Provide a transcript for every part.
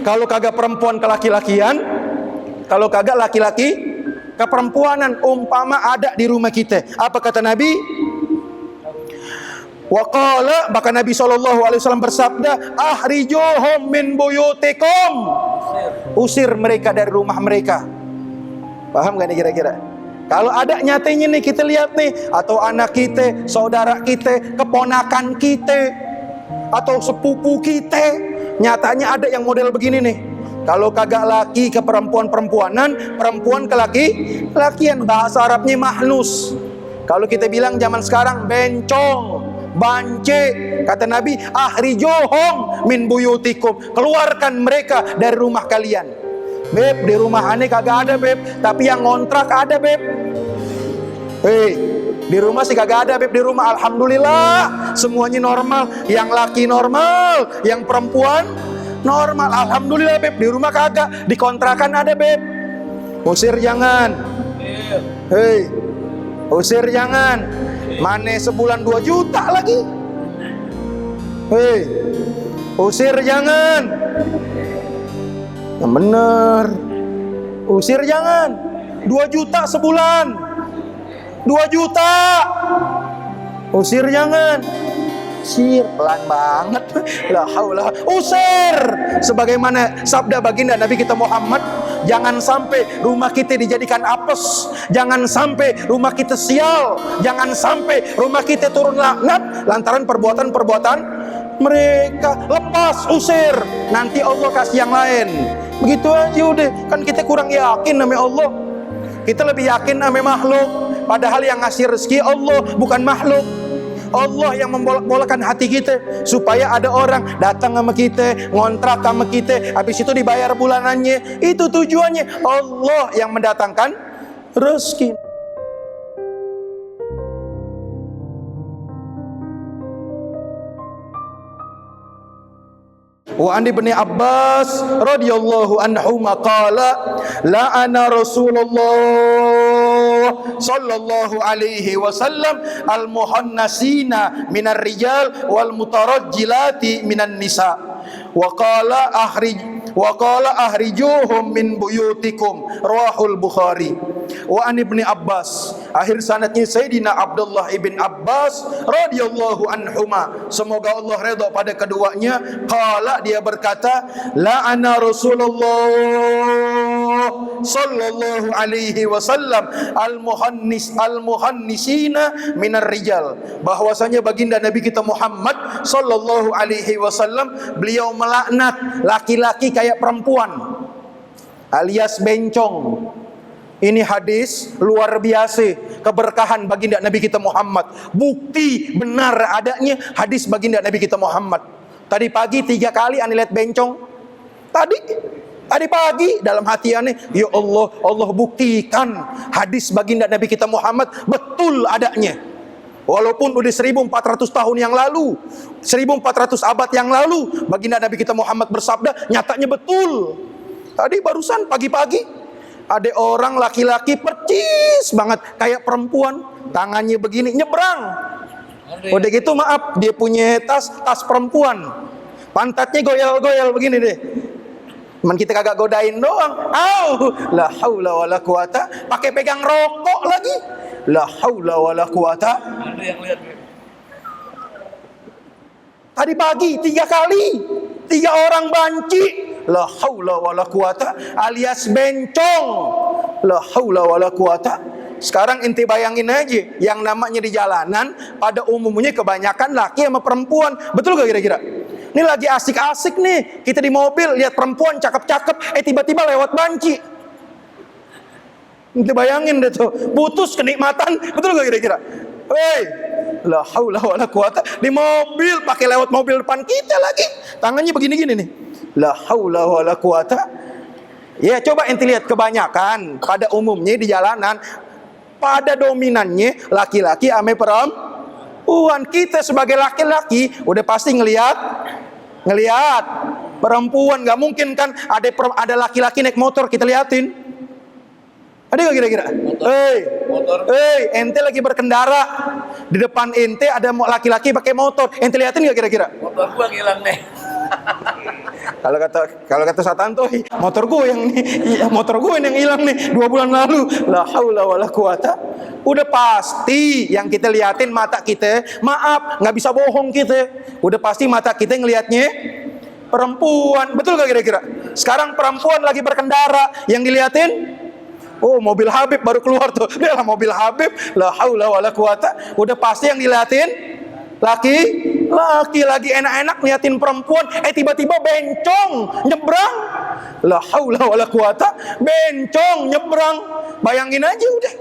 Kalau kagak perempuan ke laki-lakian, kalau kagak laki-laki ke perempuanan. Umpama ada di rumah kita, apa kata Nabi? Waqala, bahkan Nabi SAW bersabda, ahrijuhum min buyutikum, usir mereka dari rumah mereka. Paham gak nih kira-kira? Kalau ada nyatanya nih, kita lihat nih, atau anak kita, saudara kita, keponakan kita, atau sepupu kita, nyatanya ada yang model begini nih. Kalau kagak laki ke perempuan-perempuanan, perempuan ke laki-lakian. Bahasa Arabnya mahnus. Kalau kita bilang zaman sekarang bencong, bance. Kata Nabi, ahrijuhum min buyutikum, keluarkan mereka dari rumah kalian. Beb, di rumah aneh kagak ada beb, tapi yang ngontrak ada beb. Hei, di rumah sih kagak ada beb. Di rumah alhamdulillah semuanya normal. Yang laki normal, yang perempuan normal. Alhamdulillah beb. Di rumah kagak, di kontrakan ada beb. Usir jangan. Hei, usir jangan. Mana sebulan 2 juta lagi. Hei, usir jangan. Yang bener, usir jangan. 2 juta sebulan, 2 juta. Usir jangan. Usir pelan banget. La haula. Usir. Sebagaimana sabda baginda Nabi kita Muhammad, jangan sampai rumah kita dijadikan apes, jangan sampai rumah kita sial, jangan sampai rumah kita turun laknat lantaran perbuatan-perbuatan mereka. Lepas, usir. Nanti Allah kasih yang lain. Begitu aja udah. Kan kita kurang yakin sama Allah. Kita lebih yakin sama makhluk. Padahal yang ngasih rezeki Allah, bukan makhluk. Allah yang membolak-bolakan hati kita supaya ada orang datang sama kita, ngontrak sama kita, habis itu dibayar bulanannya. Itu tujuannya. Allah yang mendatangkan rezeki. Wa an ibni Abbas radhiyallahu anhu maqala la'ana Rasulullah sallallahu alaihi wasallam al-muhannasina minar rijal wal mutarajjilati minan nisa wa qala ahrijuhum min buyutikum, rawahul Bukhari. Wa an ibni Abbas, akhir sanadnya Sayyidina Abdullah ibn Abbas radhiyallahu anhuma, semoga Allah redha pada keduanya. Qala, dia berkata, la'ana Rasulullah sallallahu alaihi wasallam al-muhannisina minar rijal, bahwasanya baginda Nabi kita Muhammad sallallahu alaihi wasallam, beliau melaknat laki-laki kayak perempuan alias bencong. Ini hadis luar biasa, keberkahan baginda Nabi kita Muhammad. Bukti benar adanya hadis baginda Nabi kita Muhammad. Tadi pagi 3 kali ane lihat bencong. Tadi pagi dalam hati ane, ya Allah, Allah buktikan hadis baginda Nabi kita Muhammad betul adanya. Walaupun udah 1400 tahun yang lalu, 1400 abad yang lalu, baginda Nabi kita Muhammad bersabda, nyatanya betul. Tadi barusan pagi-pagi ada orang laki-laki percis banget kayak perempuan, tangannya begini nyebrang. Udah gitu maaf, dia punya tas perempuan, pantatnya goyal-goyal begini deh. Cuman kita kagak godain doang. La haula wala quwata, pakai pegang rokok lagi. La haula wala quwata. Tadi pagi 3 kali, 3 orang banci. La haula wala quwata, alias bencong. La haula wala quwata. Sekarang ente bayangin aja, yang namanya di jalanan pada umumnya kebanyakan laki sama perempuan. Betul gak kira-kira? Ini lagi asik-asik nih, kita di mobil lihat perempuan cakep-cakep, tiba-tiba lewat banci. Ente bayangin deh tuh, putus kenikmatan. Betul gak kira-kira? Hei, la haula wala quwata, di mobil pakai lewat mobil depan kita lagi, tangannya begini-gini nih. La haula wala quwata. Ya coba ente lihat, kebanyakan pada umumnya di jalanan pada dominannya laki-laki ame perempuan. Kita sebagai laki-laki udah pasti ngelihat perempuan. Gak mungkin kan ada laki-laki naik motor kita liatin. Ada gak kira-kira? Hei, ente lagi berkendara, di depan ente ada laki-laki pakai motor, ente liatin gak kira-kira? Motor gua hilang nih. Kalau kata Satanto, motor gue yang nih, motor gue yang hilang nih 2 bulan lalu. La haula wala quwata. Udah pasti yang kita liatin mata kita, maaf, nggak bisa bohong kita. Udah pasti mata kita ngelihatnya perempuan. Betul gak kira-kira? Sekarang perempuan lagi berkendara, yang diliatin, oh, mobil Habib baru keluar tuh. Dia lah mobil Habib. La haula wala quwata. Udah pasti yang diliatin laki lagi enak-enak liatin perempuan, tiba-tiba bencong nyebrang. La haula wala quwata. Bencong nyebrang. Bayangin aja udah.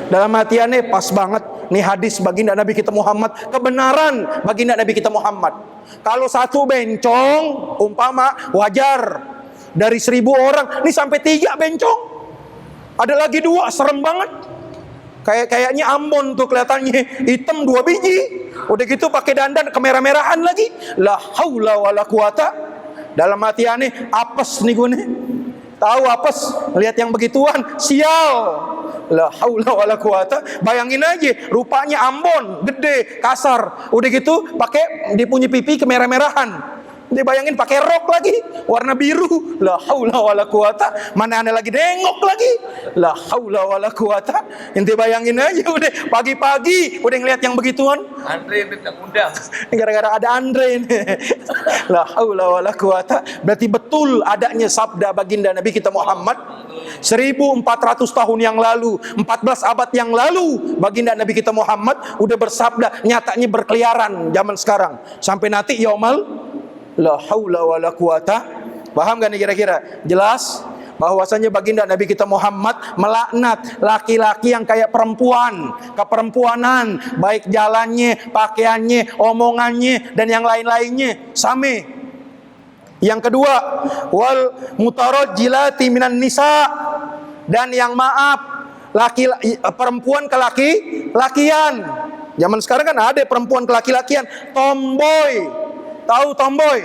Dalam hatiannya pas banget nih hadis baginda Nabi kita Muhammad, kebenaran baginda Nabi kita Muhammad. Kalau satu bencong umpama wajar, dari 1000 orang nih sampai 3 bencong. Ada lagi 2 serem banget. Kayaknya Ambon tuh kelihatannya, hitam 2 biji. Udah gitu pakai dandan kemerah-merahan lagi. La haula wala quwata. Dalam hati aneh, apes nih gue nih. Tahu apes, lihat yang begituan, sial. La haula wala quwata. Bayangin aja, rupanya Ambon, gede, kasar. Udah gitu pakai dia punya pipi kemerah-merahan. Dia bayangin pakai rok lagi warna biru. La haula wala quwata. Mana aneh lagi nengok lagi. La haula wala quwata. Ente bayangin aja udah pagi-pagi udah ngeliat yang begituan. Andre undang. Gara-gara ada Andre ini. La haula wala quwata. Berarti betul adanya sabda baginda Nabi kita Muhammad 1400 tahun yang lalu, 14 abad yang lalu, baginda Nabi kita Muhammad udah bersabda, nyatanya berkeliaran zaman sekarang sampai nanti yaumal la haula wala quwata. Paham gak nih kira-kira? Jelas bahwasanya baginda Nabi kita Muhammad melaknat laki-laki yang kayak perempuan, keperempuanan, baik jalannya, pakaiannya, omongannya, dan yang lain-lainnya. Sami. Yang kedua, wal mutarajjilati minan nisa, dan yang maaf, perempuan ke laki-lakian. Zaman sekarang kan ada perempuan ke laki-lakian, tomboy. Tahu tomboy?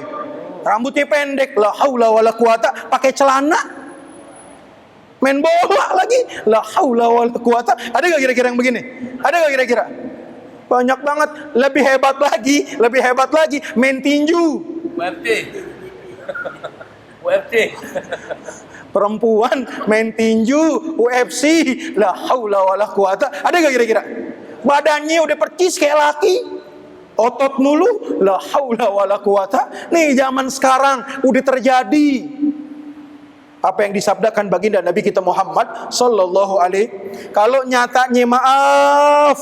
Rambutnya pendek, la haula wala quwata, pakai celana. Main bola lagi, la haula wala quwata. Ada gak kira-kira yang begini? Ada gak kira-kira? Banyak banget. Lebih hebat lagi, main tinju. WFT. Perempuan main tinju, UFC, la haula wala quwata. Ada gak kira-kira? Badannya udah percis kayak laki. Otot mulu, la haula wala quwata. Nih zaman sekarang udah terjadi apa yang disabdakan baginda Nabi kita Muhammad sallallahu alaihi. Kalau nyatanya maaf,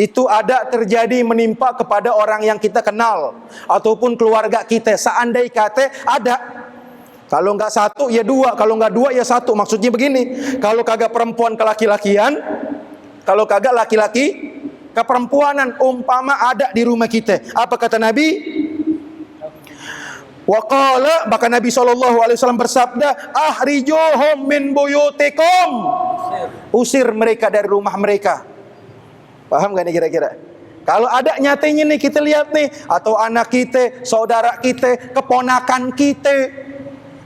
itu ada terjadi menimpa kepada orang yang kita kenal ataupun keluarga kita. Seandai kata ada, kalau nggak satu ya 2, kalau nggak 2 ya 1. Maksudnya begini, kalau kagak perempuan ke laki-lakian, kalau kagak laki-laki keperempuanan, umpama ada di rumah kita. Apa kata Nabi? Waqala, bahkan Nabi SAW bersabda, ahrijuhum min buyutikum. Usir mereka dari rumah mereka. Paham gak nih kira-kira? Kalau ada nyatanya nih kita lihat nih, atau anak kita, saudara kita, keponakan kita,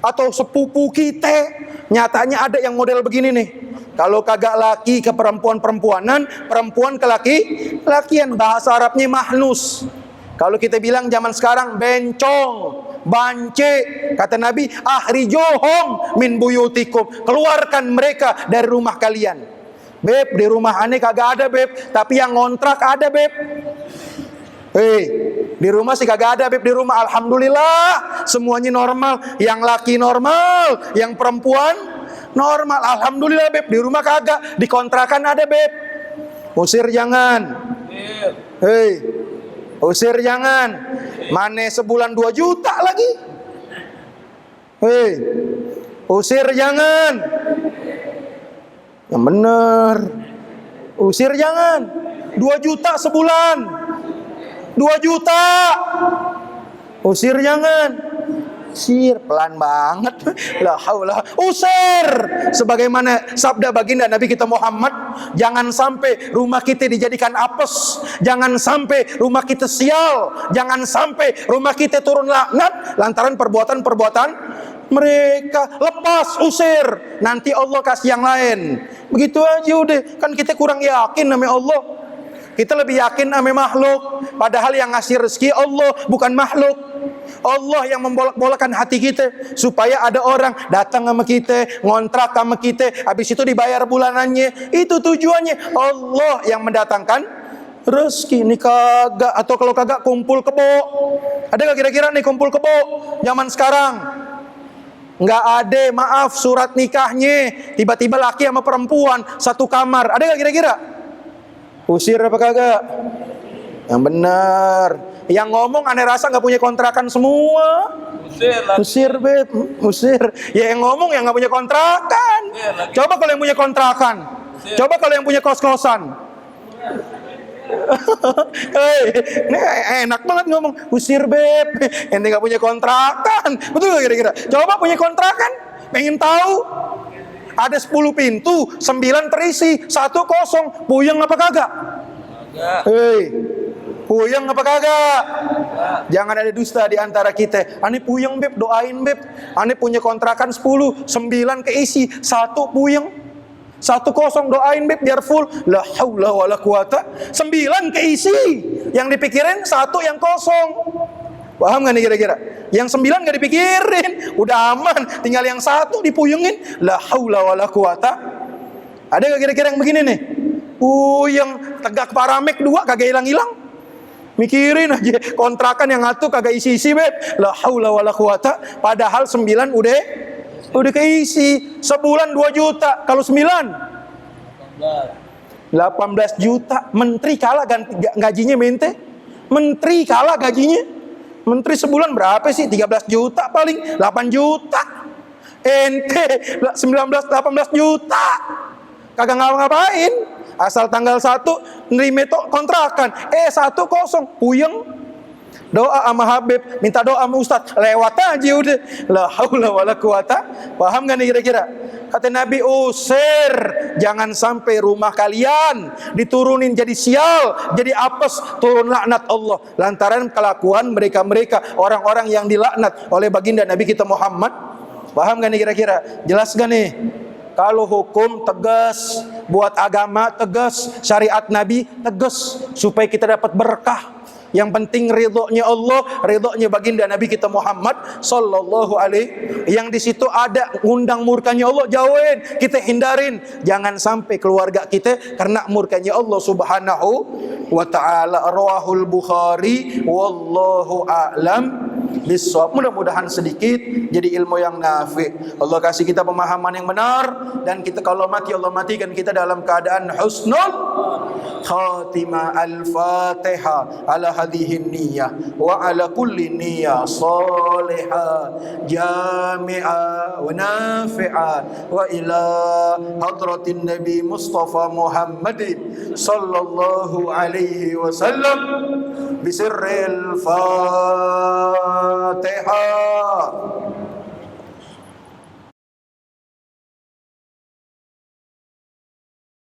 atau sepupu kita, nyatanya ada yang model begini nih. Kalau kagak laki ke perempuan-perempuanan, perempuan ke laki-lakian. Bahasa Arabnya mahnus. Kalau kita bilang zaman sekarang bencong, bance. Kata Nabi, ahrijuhum min buyutikum. Keluarkan mereka dari rumah kalian. Beb, di rumah aneh kagak ada beb, tapi yang ngontrak ada beb. Di rumah sih kagak ada beb, di rumah alhamdulillah semuanya normal. Yang laki normal, yang perempuan normal, alhamdulillah beb. Di rumah kagak, di kontrakan ada beb. Usir jangan. Usir jangan. Mana sebulan 2 juta lagi. Usir jangan. Yang bener. Usir jangan. 2 juta sebulan. 2 juta. Usir jangan. Usir, pelan banget. La haula. Usir. Sebagaimana sabda baginda Nabi kita Muhammad, jangan sampai rumah kita dijadikan apes, jangan sampai rumah kita sial, jangan sampai rumah kita turun laknat lantaran perbuatan-perbuatan mereka. Lepas, usir. Nanti Allah kasih yang lain. Begitu aja udah. Kan kita kurang yakin sama Allah. Kita lebih yakin sama makhluk. Padahal yang ngasih rezeki Allah, bukan makhluk. Allah yang membolak-bolakan hati kita supaya ada orang datang sama kita, ngontrak sama kita, habis itu dibayar bulanannya. Itu tujuannya. Allah yang mendatangkan rezeki. Ini kagak, atau kalau kagak kumpul kebo. Ada gak kira-kira nih kumpul kebo zaman sekarang? Nggak ada, maaf, surat nikahnya tiba-tiba laki sama perempuan satu kamar. Ada gak kira-kira? Usir apa kagak? Yang benar. Yang ngomong aneh rasa nggak punya kontrakan semua. Usir beb, usir. Ya yang ngomong yang nggak punya kontrakan. Coba kalau yang punya kontrakan. Coba kalau yang punya kos-kosan. Hei, ini enak banget ngomong usir beb, ente nggak punya kontrakan, betul gak kira-kira? Coba punya kontrakan, pengen tahu? Ada 10 pintu, 9 terisi, 1 kosong, puyeng apa kagak? Hei, puyeng apa kagak? Jangan ada dusta di antara kita. Ane puyeng beb, doain beb. Ane punya kontrakan 10, 9 keisi, 1 puyeng. 1 kosong, doain beb biar full. La haula wala quwata. 9 keisi. Yang dipikirin 1 yang kosong. Paham gak nih kira-kira? Yang 9 gak dipikirin, udah aman. Tinggal yang 1 dipuyengin. La haula wala quwata. Ada gak kira-kira yang begini nih? Puyeng, tegak paramek 2 kagak hilang-hilang. Mikirin aja kontrakan yang 1 kagak isi-isi beb. La haula wala quwata. Padahal 9 udah keisi. Sebulan 2 juta. Kalau 9 18 juta. Menteri kalah gajinya mente. Menteri kalah gajinya. Menteri sebulan berapa sih? 13 juta paling. 8 juta. Ente 18 juta. Kagak ngapa-ngapain. Asal tanggal 1 nerima kontrakan. 1 kosong. Puyeng. Doa sama Habib, minta doa sama Ustaz, lewat aja udah. La haula wala quwata. Paham gak nih kira-kira? Kata Nabi, usir, jangan sampai rumah kalian diturunin jadi sial, jadi apes, turun laknat Allah lantaran kelakuan mereka-mereka, orang-orang yang dilaknat oleh baginda Nabi kita Muhammad. Paham gak nih kira-kira? Jelas gak nih? Kalau hukum tegas, buat agama tegas, syariat Nabi tegas, supaya kita dapat berkah. Yang penting ridhonya Allah, ridhonya baginda Nabi kita Muhammad sallallahu alaihi. Yang di situ ada ngundang murkanya Allah, jauhin, kita hindarin. Jangan sampai keluarga kita karena murkanya Allah Subhanahu wa taala. Rawahul Bukhari wallahu a'lam bissawab. Mudah-mudahan sedikit jadi ilmu yang nafi. Allah kasih kita pemahaman yang benar, dan kita kalau mati Allah matikan kita dalam keadaan husnul khatimah. Al-Fatihah ala hadhihi niyyah wa ala kulli niyyah salihah jami'ah wa nafi'ah wa ila hadratin Nabi Mustafa Muhammadin sallallahu alaihi wasallam bisirril Fatihah.